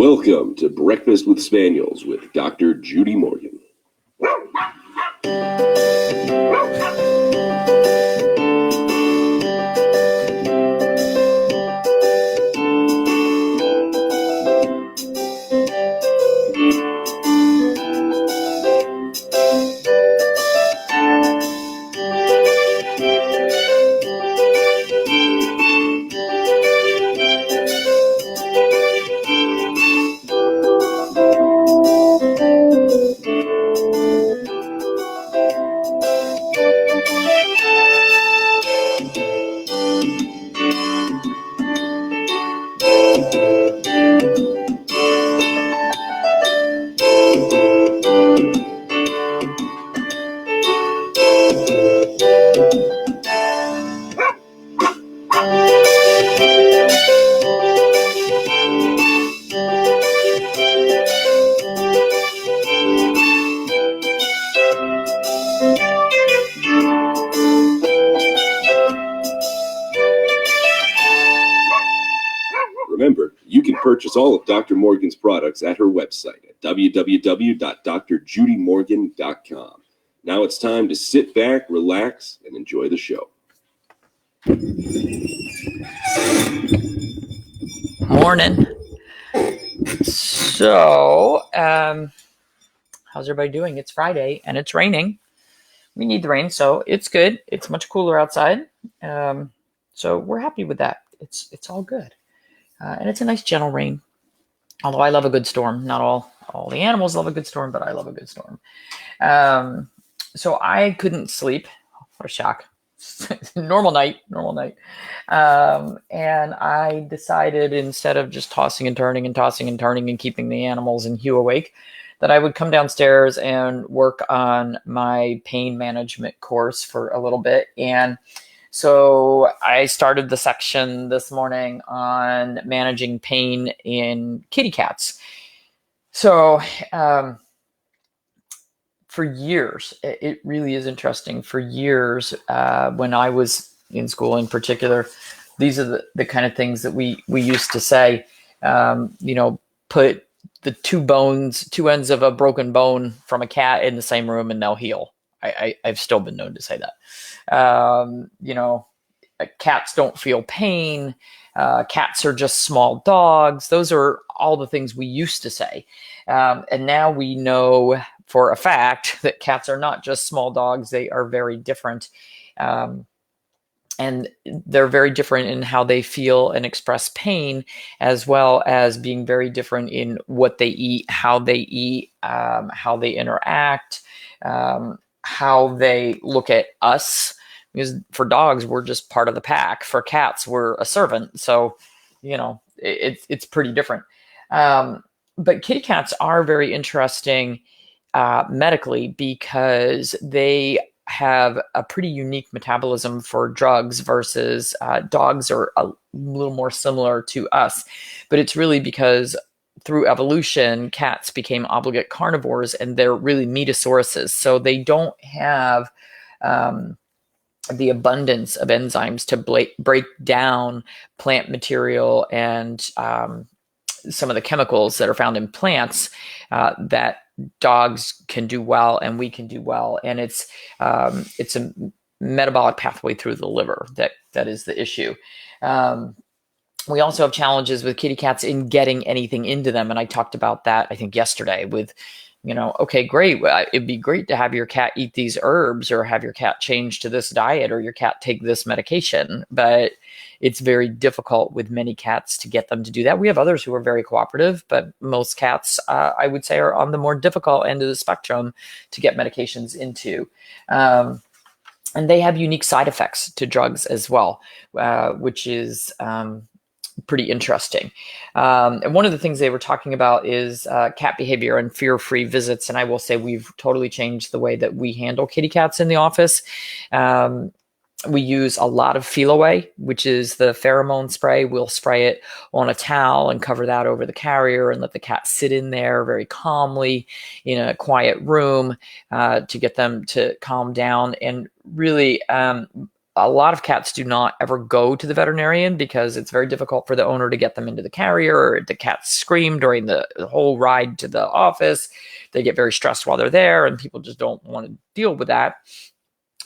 Welcome to Breakfast with Spaniels with Dr. Judy Morgan. Remember, you can purchase all of Dr. Morgan's products at her website at www.drjudymorgan.com. Now it's time to sit back, relax, and enjoy the show. Morning. So, how's everybody doing? It's Friday and it's raining. We need the rain, so it's good. It's much cooler outside. So we're happy with that. It's all good. And it's a nice gentle rain. Although I love a good storm. Not all the animals love a good storm, but I love a good storm. So I couldn't sleep. What a shock. Normal night. And I decided, instead of just tossing and turning and keeping the animals and Hugh awake, that I would come downstairs and work on my pain management course for a little bit. And so I started the section this morning on managing pain in kitty cats. So for years, it really is interesting. For years, when I was in school in particular, these are the kind of things that we used to say, put the two ends of a broken bone from a cat in the same room and they'll heal. I've still been known to say that. Cats don't feel pain. Cats are just small dogs. Those are all the things we used to say. And now we know for a fact that cats are not just small dogs. They are very different. And they're very different in how they feel and express pain, as well as being very different in what they eat, how they interact, how they look at us. Because for dogs, we're just part of the pack. For cats, we're a servant. So, it's pretty different. But kitty cats are very interesting medically because they have a pretty unique metabolism for drugs versus dogs are a little more similar to us. But it's really because through evolution, cats became obligate carnivores and they're really metasauruses. So they don't have the abundance of enzymes to break down plant material and some of the chemicals that are found in plants that dogs can do well and we can do well. And it's a metabolic pathway through the liver that is the issue. We also have challenges with kitty cats in getting anything into them. And I talked about that, I think, yesterday with, okay, great. Well, it'd be great to have your cat eat these herbs or have your cat change to this diet or your cat take this medication. But it's very difficult with many cats to get them to do that. We have others who are very cooperative, but most cats, I would say, are on the more difficult end of the spectrum to get medications into. And they have unique side effects to drugs as well, which is pretty interesting. And one of the things they were talking about is cat behavior and fear-free visits. And I will say we've totally changed the way that we handle kitty cats in the office. We use a lot of Feel Away, which is the pheromone spray. We'll spray it on a towel and cover that over the carrier and let the cat sit in there very calmly in a quiet room to get them to calm down. And really, a lot of cats do not ever go to the veterinarian because it's very difficult for the owner to get them into the carrier, or the cats scream during the whole ride to the office. They get very stressed while they're there, and people just don't want to deal with that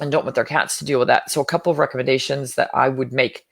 and don't want their cats to deal with that. So a couple of recommendations that I would make: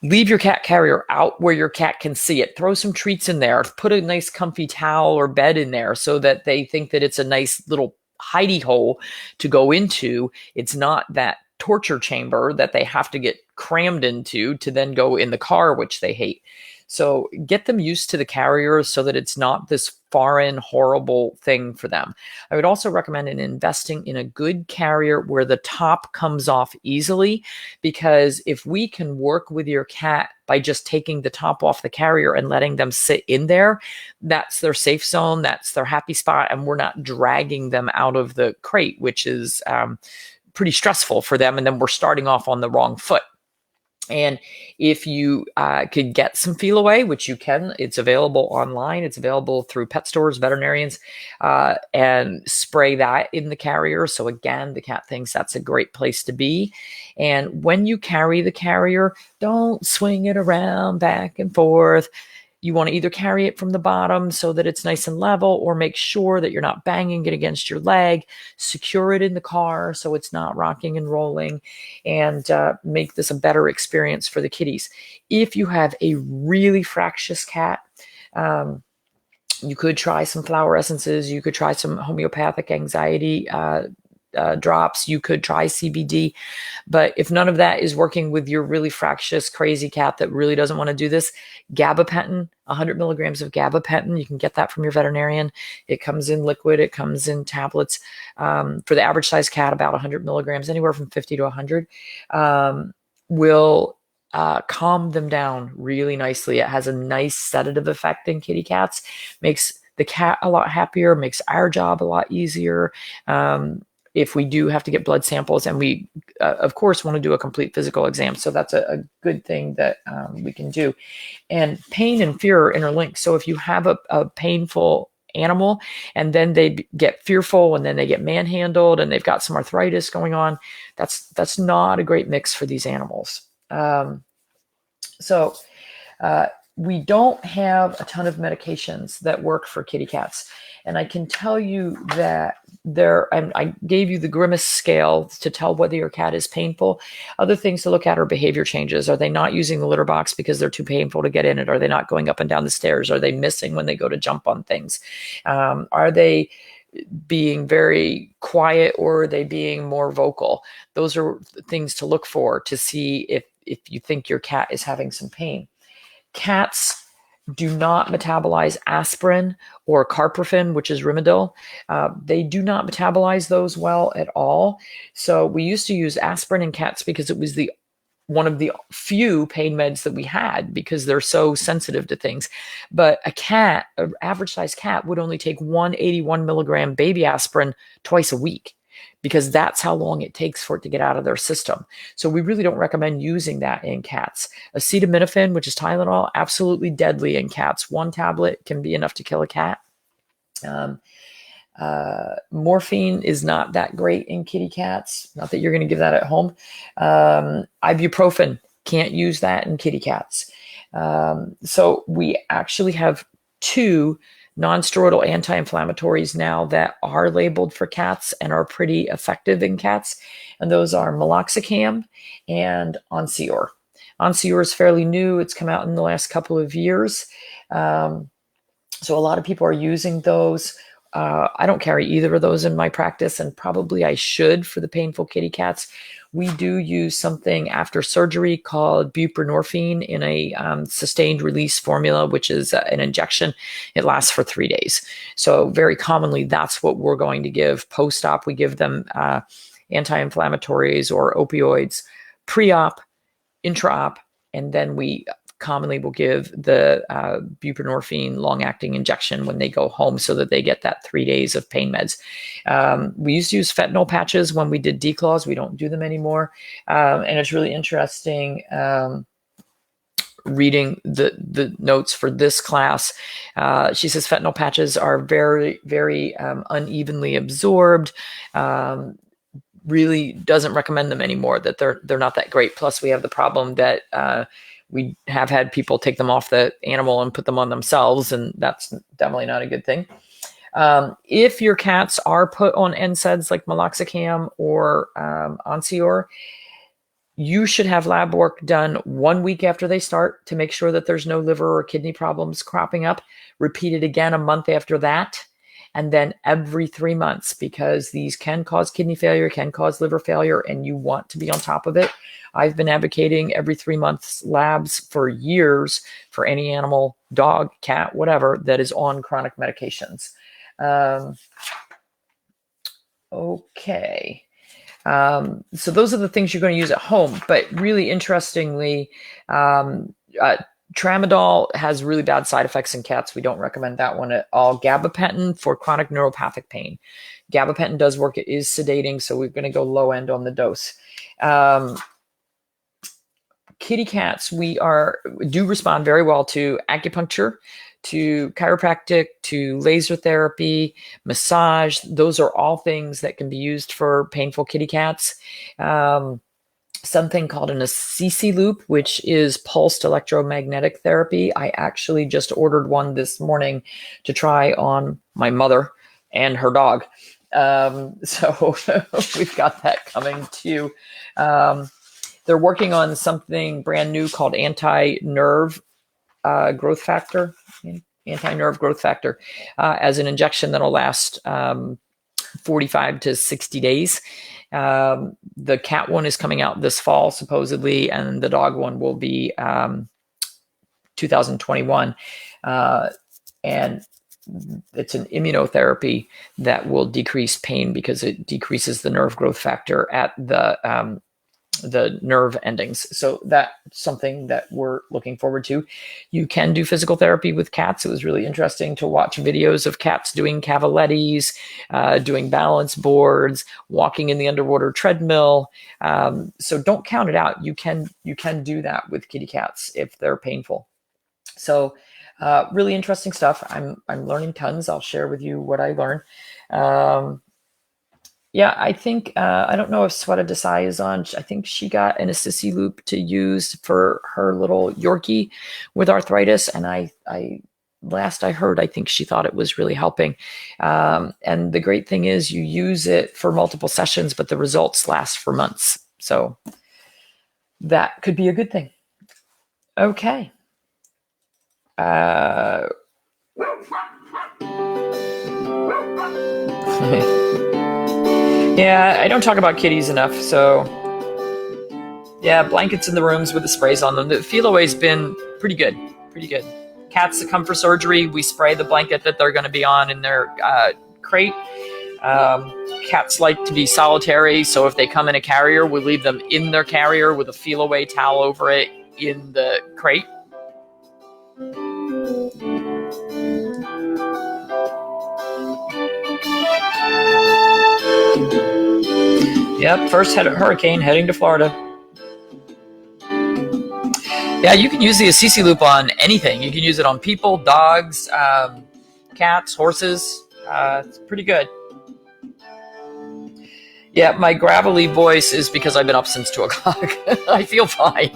leave your cat carrier out where your cat can see it. Throw some treats in there. Put a nice comfy towel or bed in there so that they think that it's a nice little hidey hole to go into. It's not that torture chamber that they have to get crammed into to then go in the car, which they hate. So get them used to the carrier so that it's not this foreign, horrible thing for them. I would also recommend investing in a good carrier where the top comes off easily, because if we can work with your cat by just taking the top off the carrier and letting them sit in there, that's their safe zone, that's their happy spot, and we're not dragging them out of the crate, which is pretty stressful for them, and then we're starting off on the wrong foot. And if you could get some Feel Away, which you can, it's available online, it's available through pet stores, veterinarians, and spray that in the carrier. So again, the cat thinks that's a great place to be. And when you carry the carrier, don't swing it around back and forth. You want to either carry it from the bottom so that it's nice and level, or make sure that you're not banging it against your leg. Secure it in the car so it's not rocking and rolling, and make this a better experience for the kitties. If you have a really fractious cat, you could try some flower essences. You could try some homeopathic anxiety drops. You could try CBD. But if none of that is working with your really fractious, crazy cat that really doesn't want to do this, gabapentin, 100 milligrams of gabapentin, you can get that from your veterinarian. It comes in liquid. It comes in tablets. For the average size cat, about 100 milligrams, anywhere from 50 to 100, will calm them down really nicely. It has a nice sedative effect in kitty cats, makes the cat a lot happier, makes our job a lot easier. If we do have to get blood samples, and we, of course, want to do a complete physical exam. So that's a good thing that we can do. And pain and fear are interlinked. So if you have a painful animal and then they get fearful and then they get manhandled and they've got some arthritis going on, that's not a great mix for these animals. We don't have a ton of medications that work for kitty cats. And I can tell you that I gave you the grimace scale to tell whether your cat is painful. Other things to look at are behavior changes. Are they not using the litter box because they're too painful to get in it? Are they not going up and down the stairs? Are they missing when they go to jump on things? Are they being very quiet, or are they being more vocal? Those are things to look for to see if you think your cat is having some pain. Cats do not metabolize aspirin or carprofen, which is Rimadyl. They do not metabolize those well at all. So we used to use aspirin in cats because it was one of the few pain meds that we had, because they're so sensitive to things. But an average size cat would only take 181 milligram baby aspirin twice a week, because that's how long it takes for it to get out of their system. So we really don't recommend using that in cats. Acetaminophen, which is Tylenol, absolutely deadly in cats. One tablet can be enough to kill a cat. Morphine is not that great in kitty cats. Not that you're going to give that at home. Ibuprofen, can't use that in kitty cats. So we actually have 2 non-steroidal anti-inflammatories now that are labeled for cats and are pretty effective in cats. And those are meloxicam and Onsior. Onsior is fairly new. It's come out in the last couple of years. So a lot of people are using those. I don't carry either of those in my practice, and probably I should for the painful kitty cats. We do use something after surgery called buprenorphine in a sustained release formula, which is an injection. It lasts for 3 days. So very commonly, that's what we're going to give post-op. We give them anti-inflammatories or opioids pre-op, intra-op, and then we commonly will give the buprenorphine long-acting injection when they go home, so that they get that 3 days of pain meds. We used to use fentanyl patches when we did declaws. We don't do them anymore. And it's really interesting reading the notes for this class. She says fentanyl patches are very, very unevenly absorbed. really doesn't recommend them anymore, that they're not that great. Plus we have the problem that we have had people take them off the animal and put them on themselves, and that's definitely not a good thing. If your cats are put on NSAIDs like meloxicam or Onsior, you should have lab work done 1 week after they start to make sure that there's no liver or kidney problems cropping up. Repeat it again a month after that, and then every 3 months, because these can cause kidney failure, can cause liver failure, and you want to be on top of it. I've been advocating every 3 months labs for years for any animal, dog, cat, whatever, that is on chronic medications. Okay. So those are the things you're going to use at home. But really interestingly, Tramadol has really bad side effects in cats. We don't recommend that one at all. Gabapentin for chronic neuropathic pain. Gabapentin does work. It is sedating, so we're going to go low end on the dose. Kitty cats, do respond very well to acupuncture, to chiropractic, to laser therapy, massage. Those are all things that can be used for painful kitty cats. Something called an Assisi loop, which is pulsed electromagnetic therapy. I actually just ordered one this morning to try on my mother and her dog. So we've got that coming too. They're working on something brand new called anti-nerve growth factor as an injection that'll last 45 to 60 days. The cat one is coming out this fall, supposedly, and the dog one will be 2021. And it's an immunotherapy that will decrease pain because it decreases the nerve growth factor at the nerve endings. So that's something that we're looking forward to. You can do physical therapy with cats. It was really interesting to watch videos of cats doing cavalettis, doing balance boards, walking in the underwater treadmill. So don't count it out. You can do that with kitty cats if they're painful. So really interesting stuff. I'm learning tons. I'll share with you what I learned. Yeah, I think, I don't know if Sweta Desai is on. I think she got an Assisi loop to use for her little Yorkie with arthritis. And last I heard, I think she thought it was really helping. And the great thing is you use it for multiple sessions, but the results last for months. So that could be a good thing. Okay. Yeah, I don't talk about kitties enough, so yeah, blankets in the rooms with the sprays on them. The Feliway's been pretty good. Cats that come for surgery, we spray the blanket that they're going to be on in their crate. Cats like to be solitary, so if they come in a carrier, we leave them in their carrier with a Feliway towel over it in the crate. Yep, first hurricane heading to Florida. Yeah, you can use the Assisi loop on anything. You can use it on people, dogs, cats, horses. It's pretty good. Yeah, my gravelly voice is because I've been up since 2 o'clock. I feel fine.